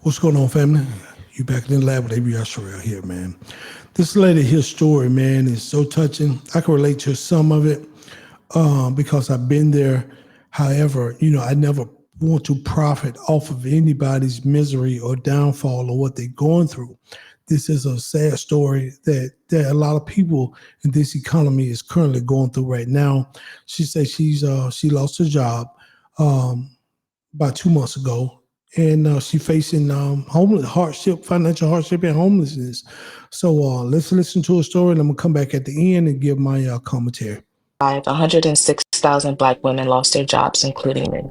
What's going on, family? You back in the lab with ABR Sherrill here, man. This lady here's story, man, is so touching. I can relate to some of it because I've been there. However, I never want to profit off of anybody's misery or downfall or what they're going through. This is a sad story that a lot of people in this economy is currently going through right now. She says she lost her job about 2 months ago, and she facing financial hardship, and homelessness. So let's listen to a story, and I'm gonna come back at the end and give my commentary. 106,000 Black women lost their jobs, including me.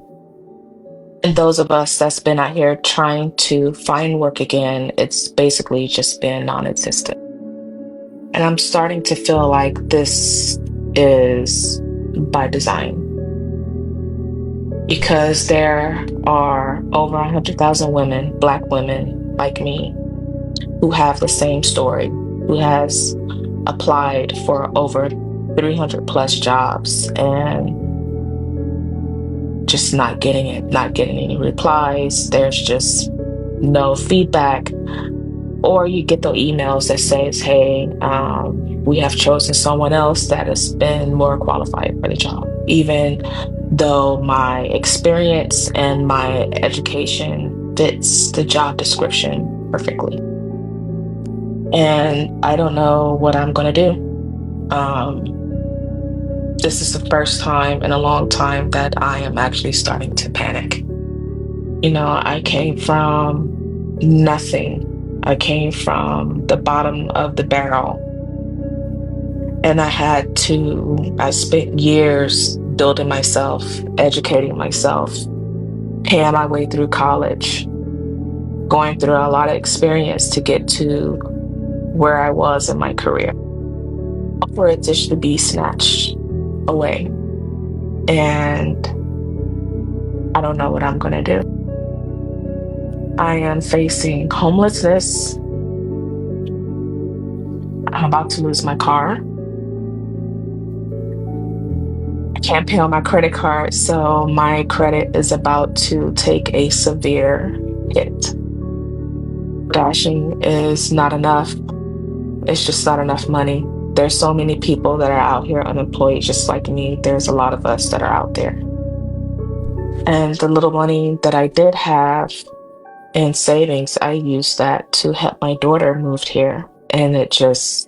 And those of us that's been out here trying to find work again, it's basically just been non-existent. And I'm starting to feel like this is by design, because there are over 100,000 women, Black women like me, who have the same story, who has applied for over 300 plus jobs and just not getting it, not getting any replies. There's just no feedback. Or you get the emails that says, hey, we have chosen someone else that has been more qualified for the job, even though my experience and my education fits the job description perfectly. And I don't know what I'm going to do. This is the first time in a long time that I am actually starting to panic. I came from nothing. I came from the bottom of the barrel. And I spent years building myself, educating myself, paying my way through college, going through a lot of experience to get to where I was in my career, for it just to be snatched away. And I don't know what I'm going to do. I am facing homelessness. I'm about to lose my car. I can't pay on my credit card, so my credit is about to take a severe hit. Dashing is not enough. It's just not enough money. There's so many people that are out here unemployed, just like me. There's a lot of us that are out there. And the little money that I did have in savings, I used that to help my daughter move here. And it just,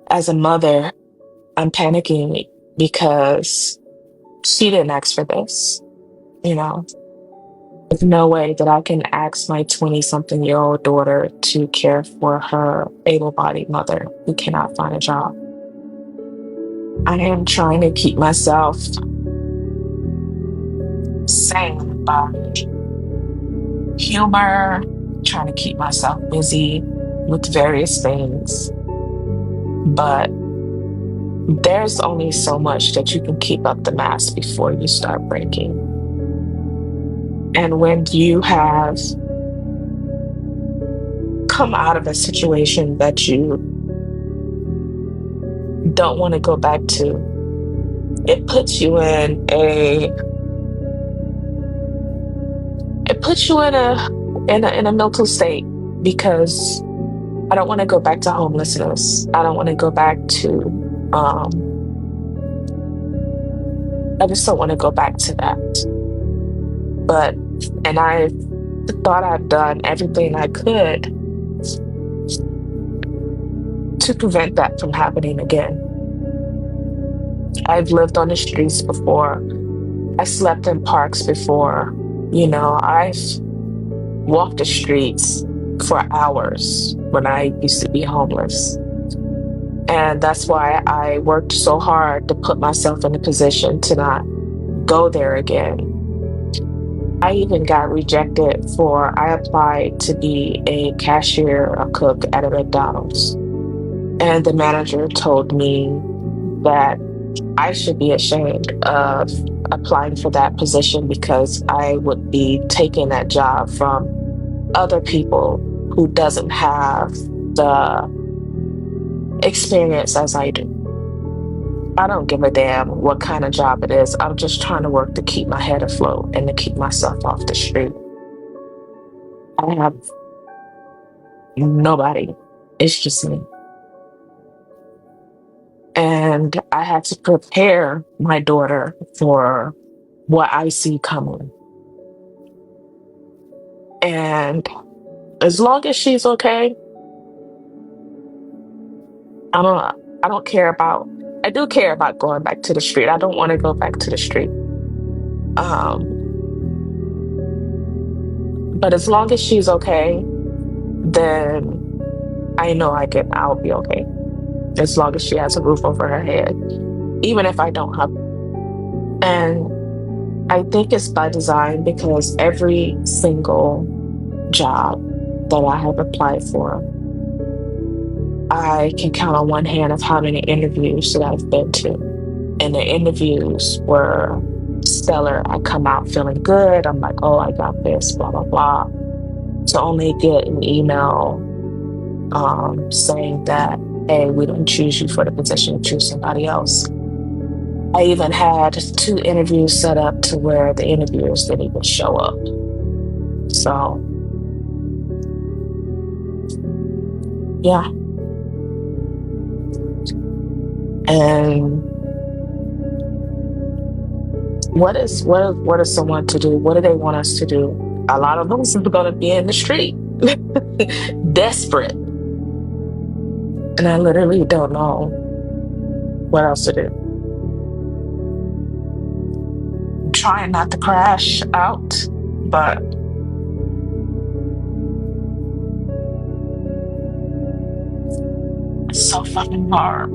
as a mother, I'm panicking because she didn't ask for this. There's no way that I can ask my 20-something-year-old daughter to care for her able-bodied mother who cannot find a job. I am trying to keep myself sane by humor, trying to keep myself busy with various things. But there's only so much that you can keep up the mask before you start breaking. And when you have come out of a situation that you don't want to go back to, it puts you in a mental state, because I don't want to go back to homelessness. I don't want to go back to I just don't want to go back to that. And I thought I've done everything I could to prevent that from happening again. I've lived on the streets before. I slept in parks before. I've walked the streets for hours when I used to be homeless. And that's why I worked so hard to put myself in a position to not go there again. I even got rejected I applied to be a cashier, a cook at a McDonald's. And the manager told me that I should be ashamed of applying for that position, because I would be taking that job from other people who doesn't have the experience as I do. I don't give a damn what kind of job it is. I'm just trying to work to keep my head afloat and to keep myself off the street. I have nobody. It's just me. And I had to prepare my daughter for what I see coming. And as long as she's okay, I don't I don't care about I do care about going back to the street. I don't want to go back to the street. Um, but as long as she's okay, then I know I'll be okay. As long as she has a roof over her head, even if I don't have. And I think it's by design because every single job that I have applied for, I can count on one hand of how many interviews that I've been to. And the interviews were stellar. I come out feeling good. I'm like, oh, I got this, blah, blah, blah. To only get an email saying that, hey, we don't choose you for the position, choose somebody else. I even had 2 interviews set up to where the interviewers didn't even show up. So, yeah. And what is someone to do? What do they want us to do? A lot of us are going to be in the street, desperate. And I literally don't know what else to do. I'm trying not to crash out, but it's so fucking hard.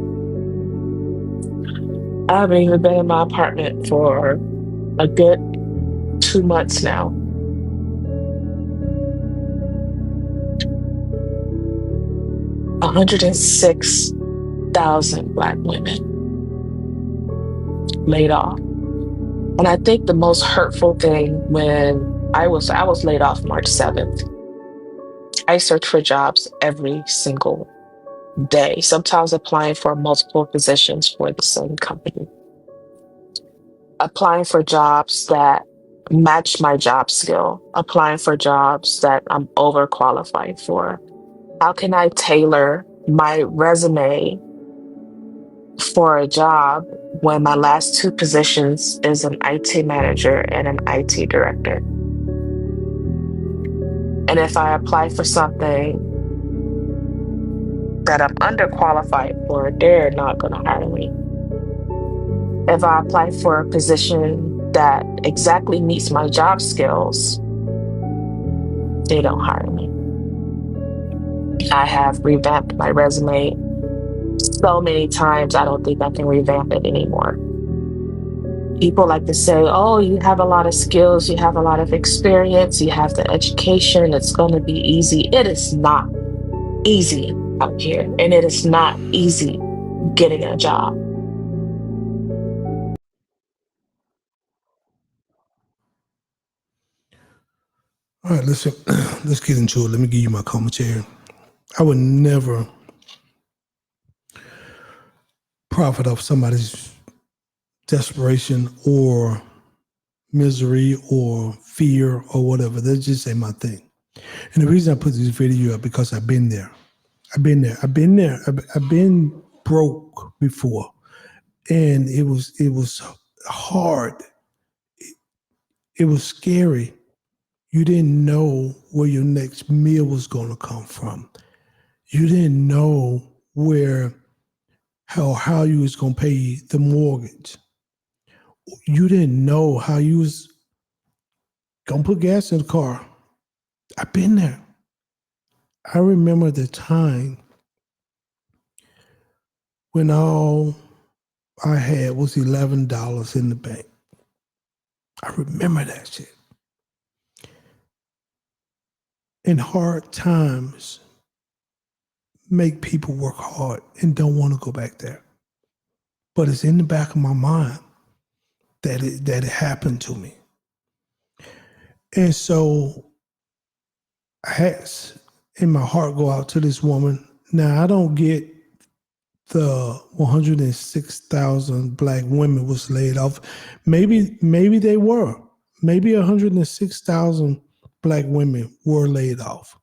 I haven't even been in my apartment for a good 2 months now. 106,000 Black women laid off. And I think the most hurtful thing when I was laid off March 7th. I searched for jobs every single day, sometimes applying for multiple positions for the same company. Applying for jobs that match my job skill, applying for jobs that I'm overqualified for. How can I tailor my resume for a job when my last 2 positions is an IT manager and an IT director? And if I apply for something that I'm underqualified for, they're not going to hire me. If I apply for a position that exactly meets my job skills, they don't hire me. I have revamped my resume so many times, I don't think I can revamp it anymore. People like to say, oh, you have a lot of skills, you have a lot of experience, you have the education, it's going to be easy. It is not easy out here, and it is not easy getting a job. All right, listen, let's get into it. Let me give you my commentary. I would never profit off somebody's desperation or misery or fear or whatever. That's just ain't my thing. And the reason I put this video up because I've been there. I've been broke before, and it was hard. It was scary. You didn't know where your next meal was going to come from. You didn't know how you was going to pay the mortgage. You didn't know how you was going to put gas in the car. I've been there. I remember the time when all I had was $11 in the bank. I remember that shit. And hard times make people work hard and don't want to go back there. But it's in the back of my mind that it happened to me. And so I had in my heart go out to this woman. Now, I don't get the 106,000 Black women was laid off. Maybe they were. Maybe 106,000 black women were laid off,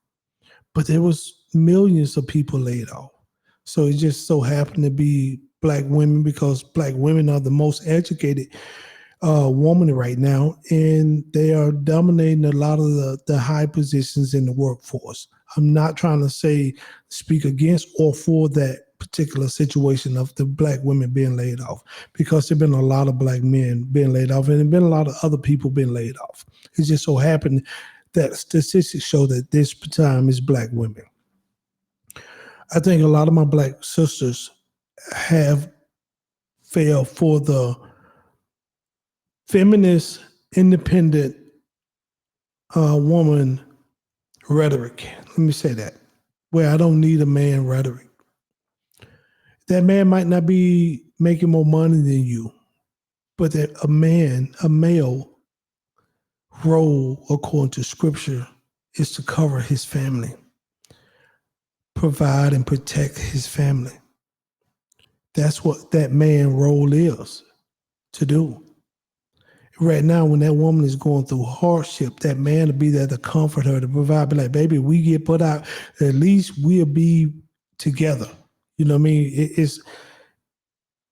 but there was millions of people laid off. So it just so happened to be black women because black women are the most educated woman right now, and they are dominating a lot of the high positions in the workforce. I'm not trying to speak against or for that particular situation of the black women being laid off, because there have been a lot of black men being laid off, and there have been a lot of other people being laid off. It just so happened that statistics show that this time is black women. I think a lot of my black sisters have fell for the feminist, independent woman rhetoric. Let me say that, where I don't need a man rhetoric. That man might not be making more money than you, but that a male role, according to scripture, is to cover his family, provide and protect his family. That's what that man role is, to do. Right now, when that woman is going through hardship, that man will be there to comfort her, to provide, be like, baby, we get put out, at least we'll be together. You know what I mean?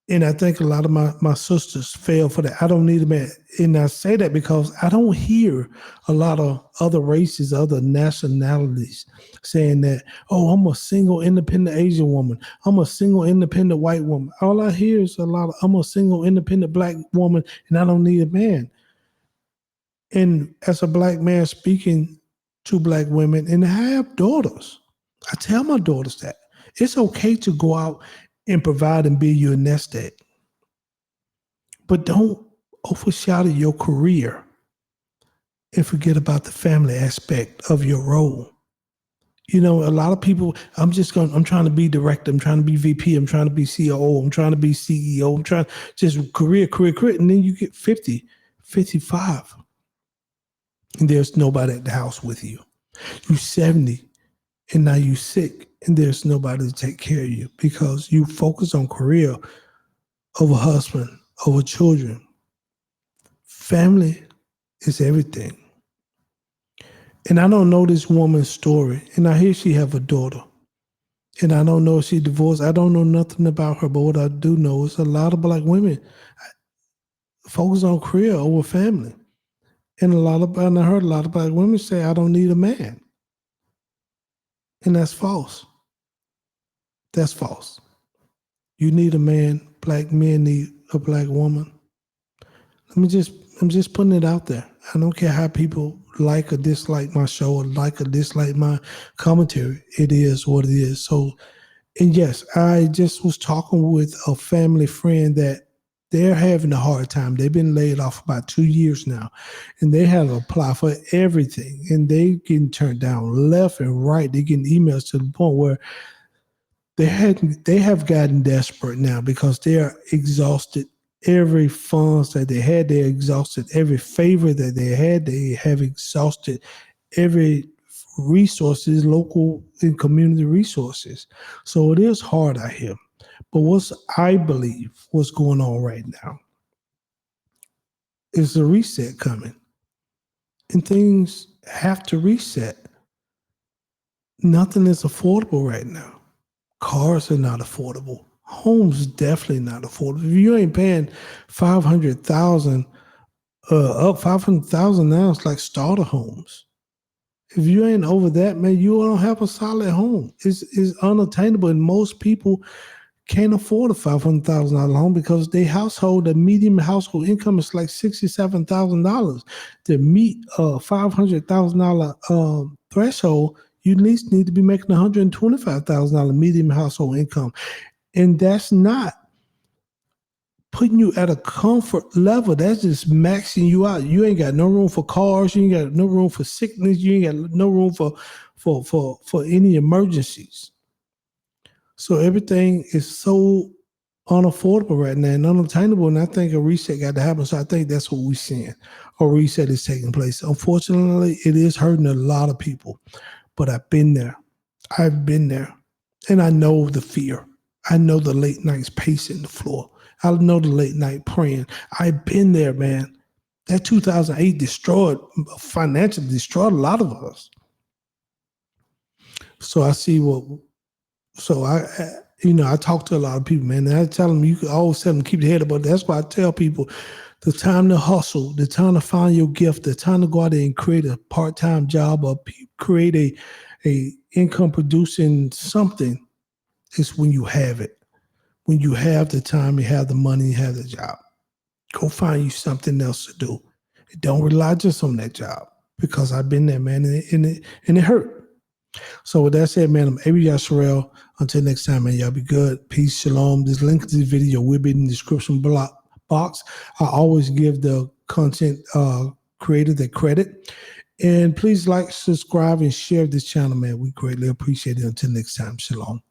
And I think a lot of my sisters fail for that. I don't need a man. And I say that because I don't hear a lot of other races, other nationalities saying that, oh, I'm a single, independent Asian woman. I'm a single, independent white woman. All I hear is I'm a single, independent black woman, and I don't need a man. And as a black man speaking to black women, and I have daughters, I tell my daughters that it's okay to go out and provide and be your nest egg. But don't overshadow your career and forget about the family aspect of your role. You know, a lot of people, I'm trying to be director, I'm trying to be VP, I'm trying to be COO, I'm trying to be CEO, I'm trying just career, and then you get 50, 55, and there's nobody at the house with you. You're 70, and now you're sick, and there's nobody to take care of you because you focus on career over husband, over children. Family is everything. And I don't know this woman's story, and I hear she have a daughter. And I don't know if she divorced. I don't know nothing about her, but what I do know is a lot of black women focus on career over family. And I heard a lot of black women say, I don't need a man. And that's false. That's false. You need a man. Black men need a black woman. I'm just putting it out there. I don't care how people like or dislike my show or like or dislike my commentary. It is what it is. So, and yes, I just was talking with a family friend that they're having a hard time. They've been laid off about 2 years now, and they have to apply for everything, and they getting turned down left and right. They're getting emails to the point where they have gotten desperate now because they are exhausted. Every funds that they had, they exhausted. Every favor that they had, they have exhausted. Every resources, local and community resources. So it is hard out here. But I believe what's going on right now is a reset coming. And things have to reset. Nothing is affordable right now. Cars are not affordable. Homes definitely not affordable. If you ain't paying $500,000 up, $500,000 now, it's like starter homes. If you ain't over that, man, you don't have a solid home. It's unattainable, and most people can't afford a $500,000 home because the median household income is like $67,000. To meet a $500,000 threshold, you at least need to be making $125,000 median household income. And that's not putting you at a comfort level. That's just maxing you out. You ain't got no room for cars. You ain't got no room for sickness. You ain't got no room for any emergencies. So everything is so unaffordable right now and unattainable. And I think a reset got to happen. So I think that's what we're seeing. A reset is taking place. Unfortunately, it is hurting a lot of people. But I've been there. And I know the fear. I know the late nights pacing the floor. I know the late night praying. I've been there, man. That 2008 financially destroyed a lot of us. So I see I talk to a lot of people, man, and I tell them, you can always tell them keep your head up. But that's why I tell people, the time to hustle, the time to find your gift, the time to go out there and create a part-time job or create a income producing something is when you have it. When you have the time, you have the money, you have the job. Go find you something else to do. Don't rely just on that job, because I've been there, man, and it hurt. So with that said, man, I'm Avery Yasharel. Until next time, man, y'all be good. Peace, shalom. This link to this video will be in the description box. I always give the content creator the credit. And please like, subscribe, and share this channel, man. We greatly appreciate it. Until next time, shalom.